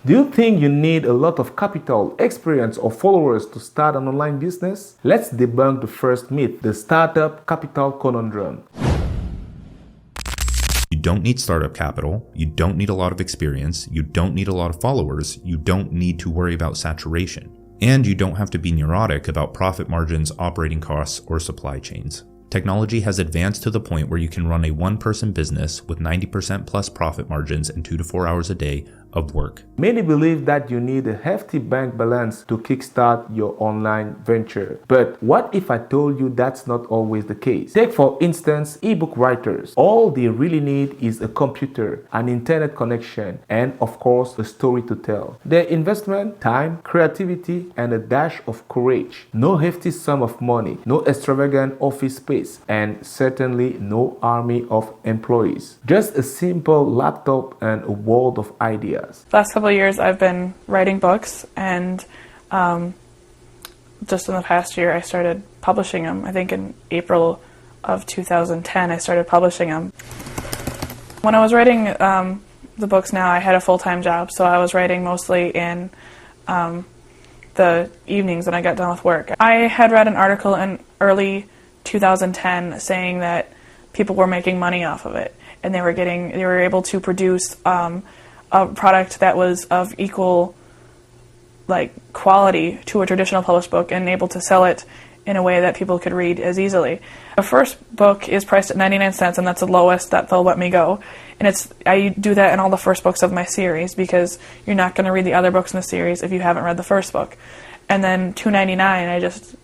Do you think you need a lot of capital, experience, or followers to start an online business? Let's debunk the first myth, the startup capital conundrum. You don't need startup capital, you don't need a lot of experience, you don't need a lot of followers, you don't need to worry about saturation, and you don't have to be neurotic about profit margins, operating costs, or supply chains. Technology has advanced to the point where you can run a one-person business with 90% plus profit margins and 2 to 4 hours a day of work. Many believe that you need a hefty bank balance to kickstart your online venture. But what if I told you that's not always the case? Take for instance ebook writers. All they really need is a computer, an internet connection, and of course a story to tell. Their investment, time, creativity, and a dash of courage. No hefty sum of money, no extravagant office space, and certainly no army of employees. Just a simple laptop and a world of ideas. The last couple of years I've been writing books, and just in the past year I started publishing them. I think in April of 2010 I started publishing them. When I was writing the books now, I had a full-time job, so I was writing mostly in the evenings when I got done with work. I had read an article in early 2010 saying that people were making money off of it, and they were able to produce a product that was of equal quality to a traditional published book and able to sell it in a way that people could read as easily. The first book is priced at 99 cents, and that's the lowest that they'll let me go. And I do that in all the first books of my series, because you're not going to read the other books in the series if you haven't read the first book. And then $2.99,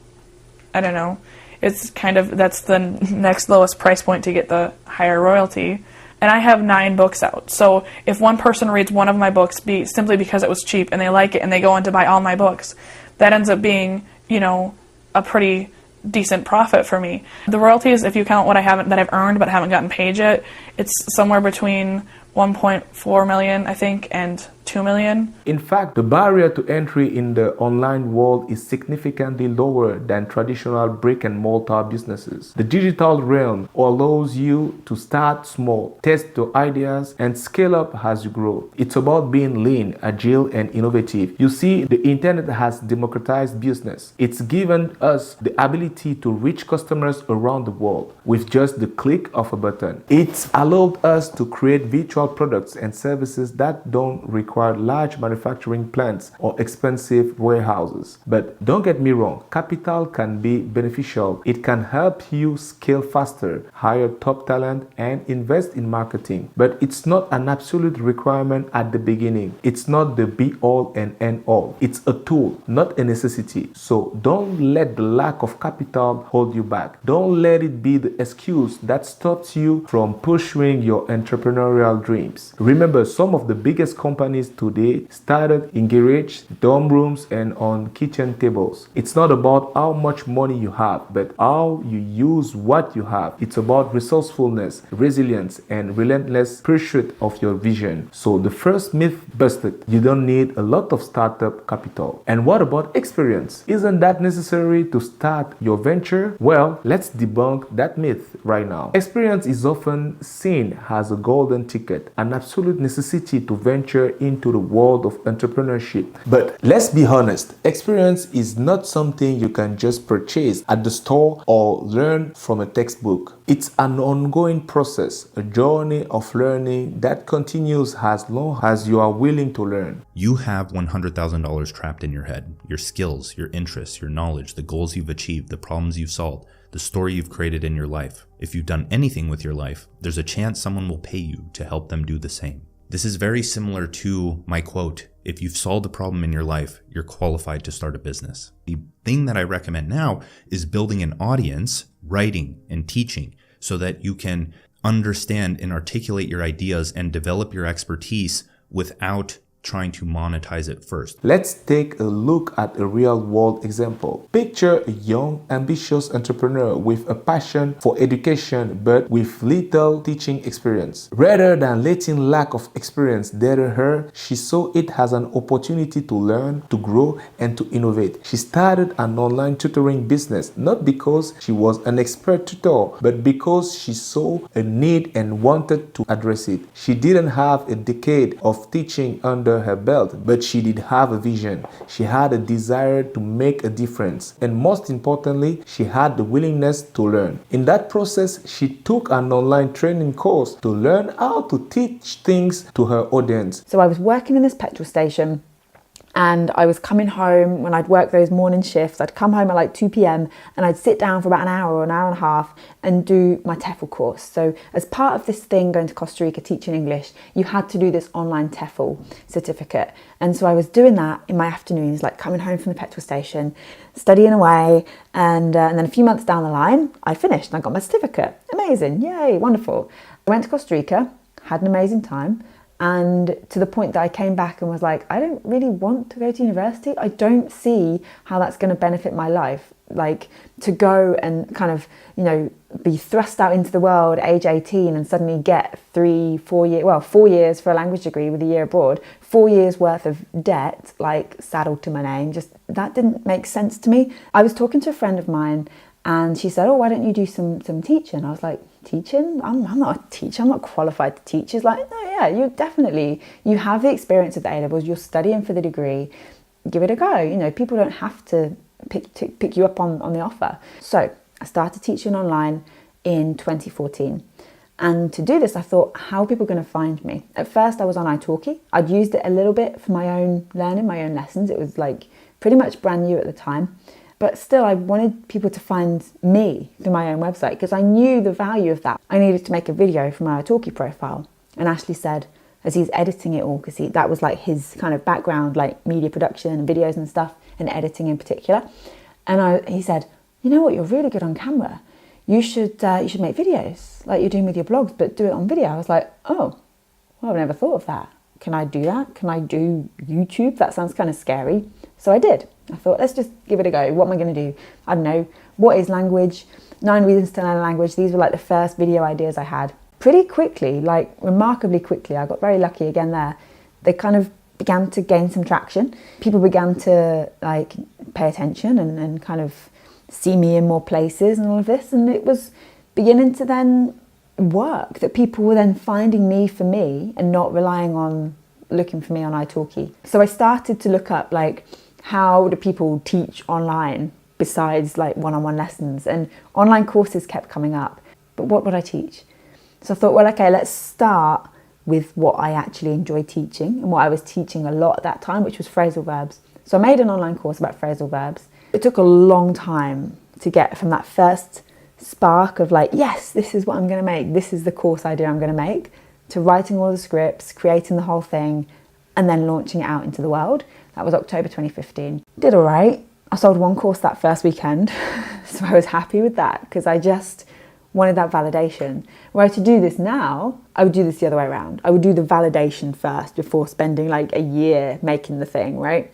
I don't know, that's the next lowest price point to get the higher royalty. And I have 9 books out. So if one person reads one of my books simply because it was cheap and they like it and they go on to buy all my books, that ends up being, a pretty decent profit for me. The royalties, if you count what I've earned but haven't gotten paid yet, it's somewhere between 1.4 million, I think, and 2 million. In fact, the barrier to entry in the online world is significantly lower than traditional brick-and-mortar businesses. The digital realm allows you to start small, test your ideas, and scale up as you grow. It's about being lean, agile, and innovative. You see, the internet has democratized business. It's given us the ability to reach customers around the world with just the click of a button. It's allowed us to create virtual products and services that don't require large manufacturing plants or expensive warehouses. But don't get me wrong, capital can be beneficial. It can help you scale faster, hire top talent, and invest in marketing. But it's not an absolute requirement at the beginning. It's not the be-all and end-all. It's a tool, not a necessity. So don't let the lack of capital hold you back. Don't let it be the excuse that stops you from pursuing your entrepreneurial dreams. Remember, some of the biggest companies today started in garage, dorm rooms, and on kitchen tables. It's not about how much money you have, but how you use what you have. It's about resourcefulness, resilience, and relentless pursuit of your vision. So the first myth busted. You don't need a lot of startup capital. And what about experience? Isn't that necessary to start your venture? Well, let's debunk that myth right now. Experience is often seen as a golden ticket, an absolute necessity to venture into the world of entrepreneurship. But let's be honest, experience is not something you can just purchase at the store or learn from a textbook. It's an ongoing process, a journey of learning that continues as long as you are willing to learn. You have $100,000 trapped in your head. Your skills, your interests, your knowledge, the goals you've achieved, the problems you've solved, the story you've created in your life. If you've done anything with your life, there's a chance someone will pay you to help them do the same. This is very similar to my quote, if you've solved a problem in your life, you're qualified to start a business. The thing that I recommend now is building an audience, writing and teaching, so that you can understand and articulate your ideas and develop your expertise without trying to monetize it first. Let's take a look at a real-world example. Picture a young, ambitious entrepreneur with a passion for education but with little teaching experience. Rather than letting lack of experience deter her, she saw it as an opportunity to learn, to grow, and to innovate. She started an online tutoring business, not because she was an expert tutor, but because she saw a need and wanted to address it. She didn't have a decade of teaching under under her belt, but she did have a vision. She had a desire to make a difference. And most importantly, she had the willingness to learn. In that process, she took an online training course to learn how to teach things to her audience. So I was working in this petrol station, and I was coming home when I'd work those morning shifts. I'd come home at like 2 p.m. and I'd sit down for about an hour or an hour and a half and do my TEFL course. So as part of this thing, going to Costa Rica teaching English, you had to do this online TEFL certificate. And so I was doing that in my afternoons, like coming home from the petrol station, studying away. And then a few months down the line, I finished and I got my certificate. Amazing, yay, wonderful. I went to Costa Rica, had an amazing time. And to the point that I came back and was like, I don't really want to go to university. I don't see how that's going to benefit my life. Like, to go and kind of, be thrust out into the world at age 18 and suddenly get 4 years for a language degree with a year abroad, 4 years worth of debt, like, saddled to my name. Just, that didn't make sense to me. I was talking to a friend of mine and she said, oh, why don't you do some teaching? I was like, teaching? I'm not a teacher. I'm not qualified to teach. She's like, no, yeah, you have the experience of the A-levels. You're studying for the degree. Give it a go. People don't have to pick you up on the offer. So I started teaching online in 2014. And to do this, I thought, how are people going to find me? At first, I was on italki. I'd used it a little bit for my own learning, my own lessons. It was like pretty much brand new at the time. But still, I wanted people to find me through my own website because I knew the value of that. I needed to make a video for my italki profile. And Ashley said, as he's editing it all, because that was like his kind of background, like media production and videos and stuff, and editing in particular. And he said, you know what, you're really good on camera. You should make videos like you're doing with your blogs, but do it on video. I was like, oh, well, I've never thought of that. Can I do that? Can I do YouTube? That sounds kind of scary. So I did. I thought, let's just give it a go. What am I going to do? I don't know. What is language? 9 reasons to learn a language. These were like the first video ideas I had. Pretty quickly, like remarkably quickly, I got very lucky again there. They kind of began to gain some traction. People began to like pay attention and kind of see me in more places and all of this. And it was beginning to then work, that people were then finding me for me and not relying on looking for me on italki. So I started to look up like, how do people teach online besides like one-on-one lessons? And online courses kept coming up. But what would I teach? So I thought, well, okay, let's start with what I actually enjoy teaching and what I was teaching a lot at that time, which was phrasal verbs. So I made an online course about phrasal verbs. It took a long time to get from that first spark of like, yes, this is what I'm going to make. This is the course idea I'm going to make, to writing all the scripts, creating the whole thing, and then launching it out into the world. That was October 2015. Did all right. I sold one course that first weekend, so I was happy with that because I just wanted that validation. Where to do this now, I would do this the other way around. I would do the validation first before spending like a year making the thing, right?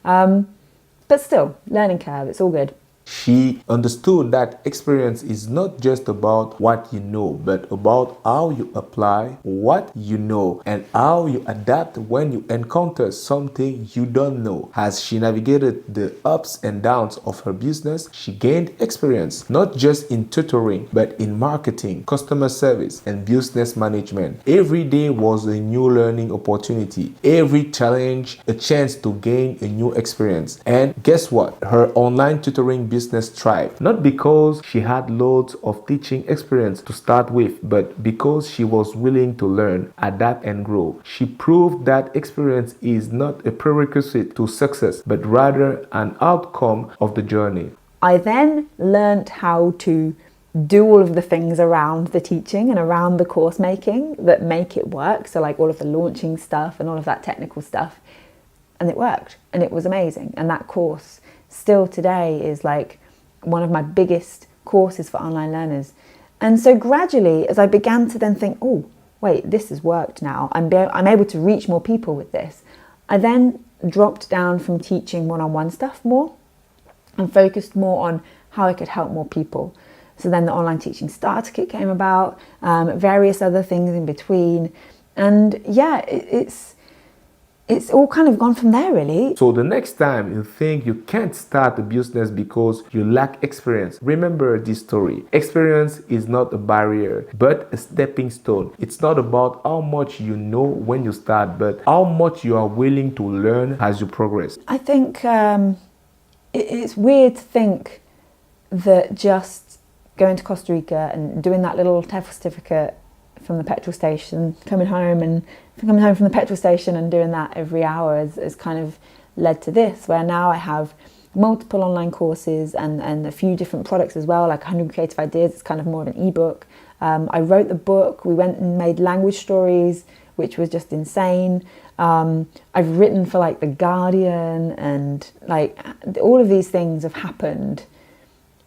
But still, learning curve, it's all good. She understood that experience is not just about what you know, but about how you apply what you know and how you adapt when you encounter something you don't know. As she navigated the ups and downs of her business, she gained experience not just in tutoring, but in marketing, customer service, and business management. Every day was a new learning opportunity. Every challenge, a chance to gain a new experience. And guess what? Her online tutoring business thrived, not because she had loads of teaching experience to start with, but because she was willing to learn, adapt, and grow. She proved that experience is not a prerequisite to success, but rather an outcome of the journey. I then learned how to do all of the things around the teaching and around the course making that make it work. So like all of the launching stuff and all of that technical stuff. And it worked and it was amazing. And that course still today is like one of my biggest courses for online learners. And so gradually, as I began to then think, oh, wait, this has worked now. I'm able to reach more people with this. I then dropped down from teaching one-on-one stuff more and focused more on how I could help more people. So then the online teaching starter kit came about, various other things in between. And yeah, it's all kind of gone from there, really. So the next time you think you can't start a business because you lack experience, remember this story. Experience is not a barrier, but a stepping stone. It's not about how much you know when you start, but how much you are willing to learn as you progress. I think it's weird to think that just going to Costa Rica and doing that little TEFL certificate from the petrol station, coming home from the petrol station and doing that every hour has kind of led to this, where now I have multiple online courses and a few different products as well, like 100 Creative Ideas. It's kind of more of an ebook. I wrote the book. We went and made language stories, which was just insane. I've written for like The Guardian, and like all of these things have happened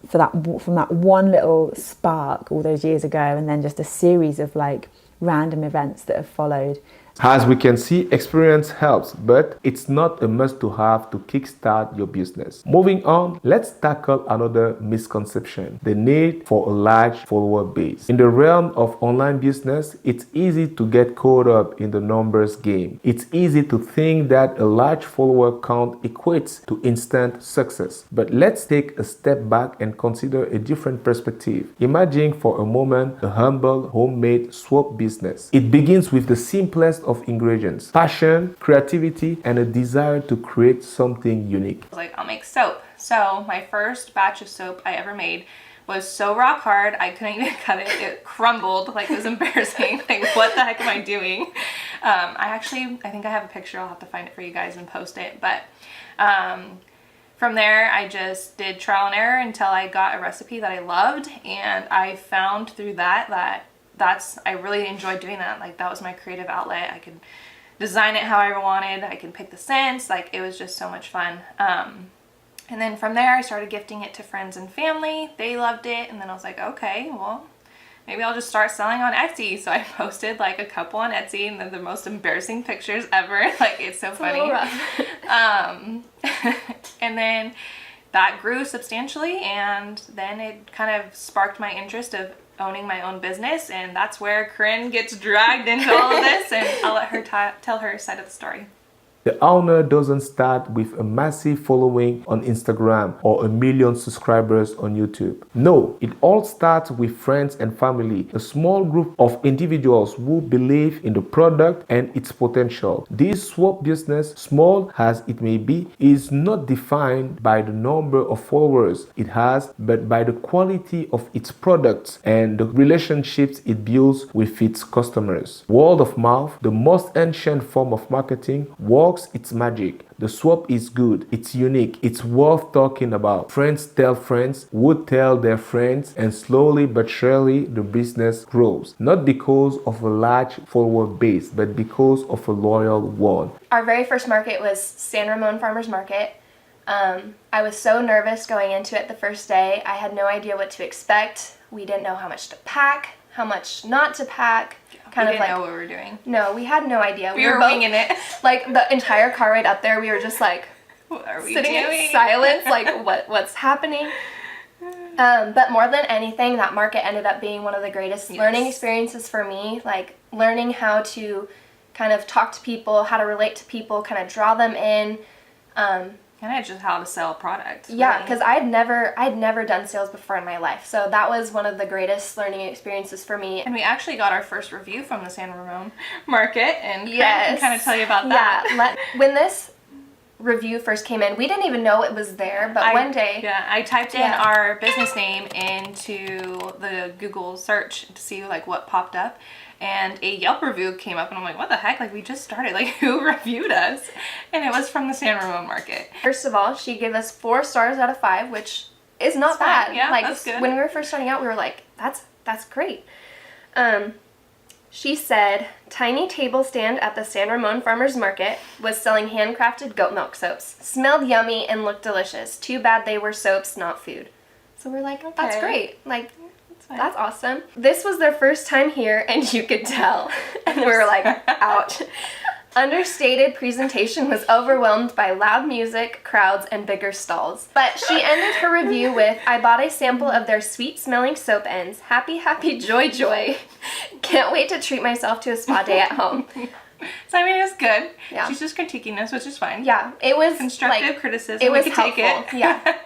from that one little spark all those years ago, and then just a series of like random events that have followed. As we can see, experience helps, but it's not a must-to-have to kickstart your business. Moving on, let's tackle another misconception: the need for a large follower base. In the realm of online business, it's easy to get caught up in the numbers game. It's easy to think that a large follower count equates to instant success. But let's take a step back and consider a different perspective. Imagine for a moment a humble homemade soap business. It begins with the simplest of ingredients: passion, creativity, and a desire to create something unique. I was like, I'll make soap. So my first batch of soap I ever made was so rock hard, I couldn't even cut it. It crumbled, like it was embarrassing. Like, what the heck am I doing? I think I have a picture. I'll have to find it for you guys and post it. But from there, I just did trial and error until I got a recipe that I loved. And I found through that I really enjoyed doing that. Like, that was my creative outlet. I could design it however I wanted. I could pick the scents. Like, it was just so much fun. And then from there, I started gifting it to friends and family. They loved it. And then I was like, okay, well, maybe I'll just start selling on Etsy. So I posted like a couple on Etsy, and they're the most embarrassing pictures ever. Like, it's so funny. And then that grew substantially. And then it kind of sparked my interest of owning my own business, and that's where Corinne gets dragged into all of this, and I'll let her tell her side of the story. The owner doesn't start with a massive following on Instagram or 1 million subscribers on YouTube. No, it all starts with friends and family, a small group of individuals who believe in the product and its potential. This swap business, small as it may be, is not defined by the number of followers it has, but by the quality of its products and the relationships it builds with its customers. Word of mouth, the most ancient form of marketing, works its magic. The swap is good, it's unique, it's worth talking about. Friends tell friends, would tell their friends, and slowly but surely the business grows. Not because of a large follower base, but because of a loyal one. Our very first market was San Ramon Farmers Market. I was so nervous going into it the first day. I had no idea what to expect. We didn't know how much to pack, how much not to pack. We didn't know what we were doing. No, we had no idea. We were winging it. Like, the entire car ride up there, we were just like, what are we sitting doing? in silence, like, what's happening? But more than anything, that market ended up being one of the greatest learning experiences for me. Like, learning how to kind of talk to people, how to relate to people, kind of draw them in. Kind of just how to sell a product. Yeah, because I'd never done sales before in my life. So that was one of the greatest learning experiences for me. And we actually got our first review from the San Ramon market, and I can kind of tell you about that. Yeah, when this review first came in, we didn't even know it was there, but one day... Yeah, I typed in our business name into the Google search to see like what popped up, and a Yelp review came up, and I'm like, what the heck? Like, we just started. Like, who reviewed us? And it was from the San Ramon market. First of all, she gave us 4 stars out of 5, which is not bad. Yeah, like, that's good. When we were first starting out, we were like, that's great. She said, tiny table stand at the San Ramon Farmers Market was selling handcrafted goat milk soaps. Smelled yummy and looked delicious. Too bad they were soaps, not food. So we're like, that's great. Like, that's awesome. This was their first time here, and you could tell. And we were like, ouch. Understated presentation was overwhelmed by loud music, crowds, and bigger stalls. But she ended her review with, I bought a sample of their sweet-smelling soap ends. Happy, happy, joy, joy. Can't wait to treat myself to a spa day at home. So I mean, it was good. Yeah. She's just critiquing us, which is fine. Yeah, it was Constructive criticism. It was we can helpful. take it. Yeah.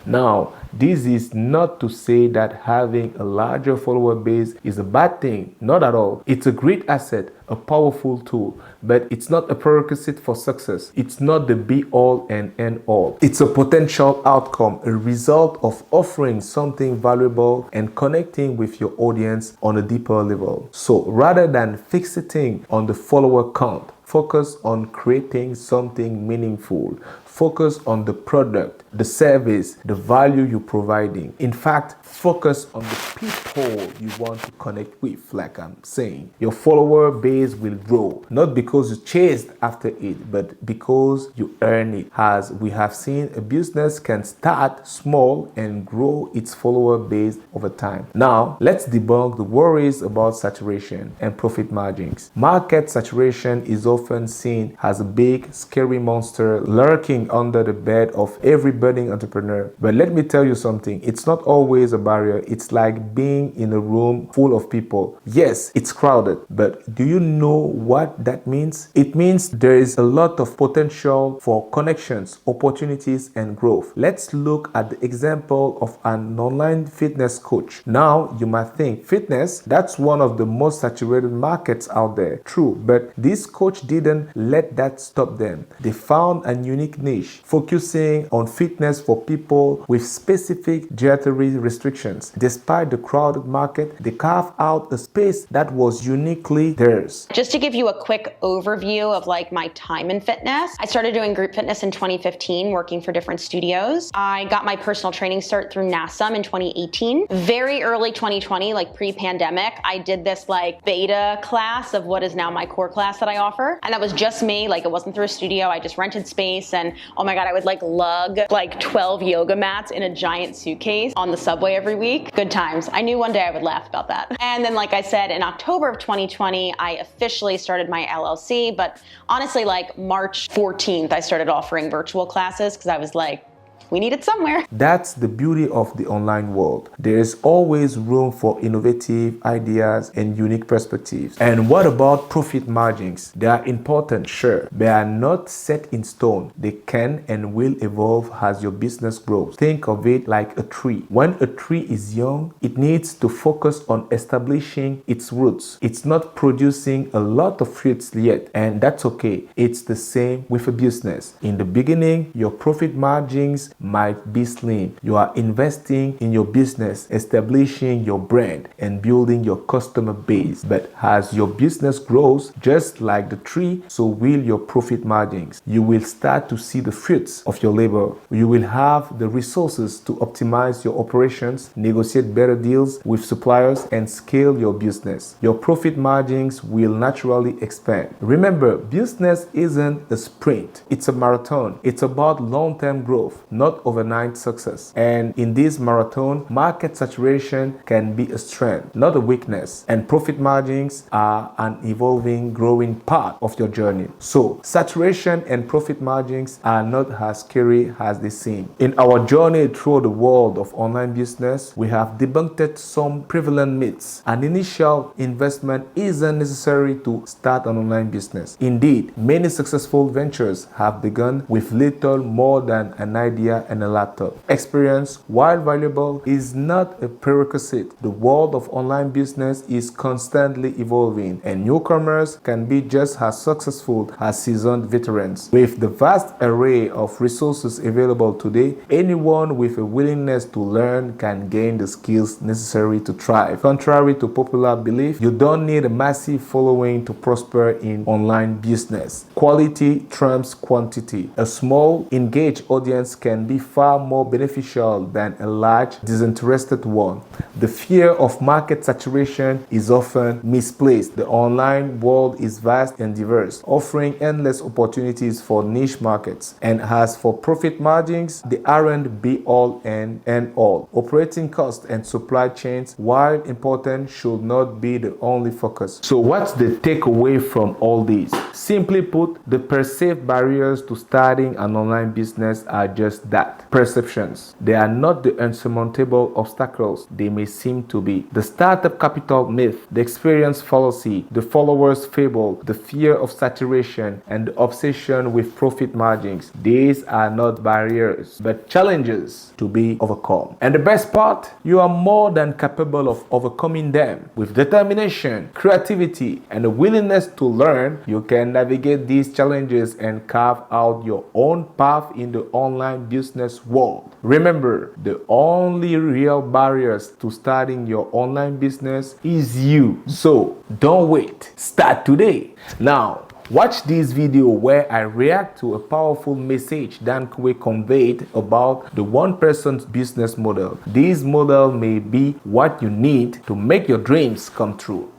Now, this is not to say that having a larger follower base is a bad thing. Not at all. It's a great asset, a powerful tool, but it's not a prerequisite for success. It's not the be all and end all. It's a potential outcome, a result of offering something valuable and connecting with your audience on a deeper level. So rather than fixating on the follower count, focus on creating something meaningful. Focus on the product, the service, the value you're providing. In fact, focus on the people you want to connect with, like I'm saying. Your follower base will grow, not because you chased after it, but because you earn it. As we have seen, a business can start small and grow its follower base over time. Now, let's debunk the worries about saturation and profit margins. Market saturation is often seen as a big, scary monster lurking under the bed of every budding entrepreneur. But let me tell you something, it's not always a barrier. It's like being in a room full of people. Yes, it's crowded, but do you know what that means? It means there is a lot of potential for connections, opportunities, and growth. Let's look at the example of an online fitness coach. Now, you might think fitness, that's one of the most saturated markets out there. True, but this coach didn't let that stop them. They found a unique niche, focusing on fitness for people with specific dietary restrictions. Despite the crowded market, they carved out a space that was uniquely theirs. Just to give you a quick overview of like my time in fitness, I started doing group fitness in 2015, working for different studios. I got my personal training start through NASM in 2018. Very early 2020, like pre-pandemic, I did this like beta class of what is now my core class that I offer. And that was just me, like it wasn't through a studio. I just rented space, and oh my God, I would like lug like 12 yoga mats in a giant suitcase on the subway every week. Good times. I knew one day I would laugh about that. And then, like I said, in October of 2020, I officially started my LLC, but honestly, like March 14th, I started offering virtual classes because I was like, we need it somewhere. That's the beauty of the online world. There is always room for innovative ideas and unique perspectives. And what about profit margins? They are important, sure. They are not set in stone. They can and will evolve as your business grows. Think of it like a tree. When a tree is young, it needs to focus on establishing its roots. It's not producing a lot of fruits yet, and that's okay. It's the same with a business. In the beginning, your profit margins might be slim. You are investing in your business, establishing your brand, and building your customer base. But as your business grows, just like the tree, so will your profit margins. You will start to see the fruits of your labor. You will have the resources to optimize your operations, negotiate better deals with suppliers, and scale your business. Your profit margins will naturally expand. Remember, business isn't a sprint, it's a marathon. It's about long-term growth, not overnight success. And in this marathon, market saturation can be a strength, not a weakness. And profit margins are an evolving, growing part of your journey. So, saturation and profit margins are not as scary as they seem. In our journey through the world of online business, we have debunked some prevalent myths. An initial investment isn't necessary to start an online business. Indeed, many successful ventures have begun with little more than an idea and a laptop. Experience, while valuable, is not a prerequisite. The world of online business is constantly evolving, and newcomers can be just as successful as seasoned veterans. With the vast array of resources available today, anyone with a willingness to learn can gain the skills necessary to thrive. Contrary to popular belief, you don't need a massive following to prosper in online business. Quality trumps quantity. A small, engaged audience can be far more beneficial than a large, disinterested one. The fear of market saturation is often misplaced. The online world is vast and diverse, offering endless opportunities for niche markets. And as for profit margins, they aren't be all and end all. Operating costs and supply chains, while important, should not be the only focus. So what's the takeaway from all this? Simply put, the perceived barriers to starting an online business are just just that, perceptions. They are not the insurmountable obstacles they may seem to be. The startup capital myth, the experience fallacy, the followers fable, the fear of saturation, and the obsession with profit margins. These are not barriers, but challenges to be overcome. And the best part, you are more than capable of overcoming them. With determination, creativity, and a willingness to learn, you can navigate these challenges and carve out your own path in the online business world. Remember, the only real barriers to starting your online business is you. So don't wait. Start today. Now, watch this video where I react to a powerful message Dan Kuei conveyed about the one person's business model. This model may be what you need to make your dreams come true.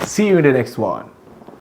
See you in the next one.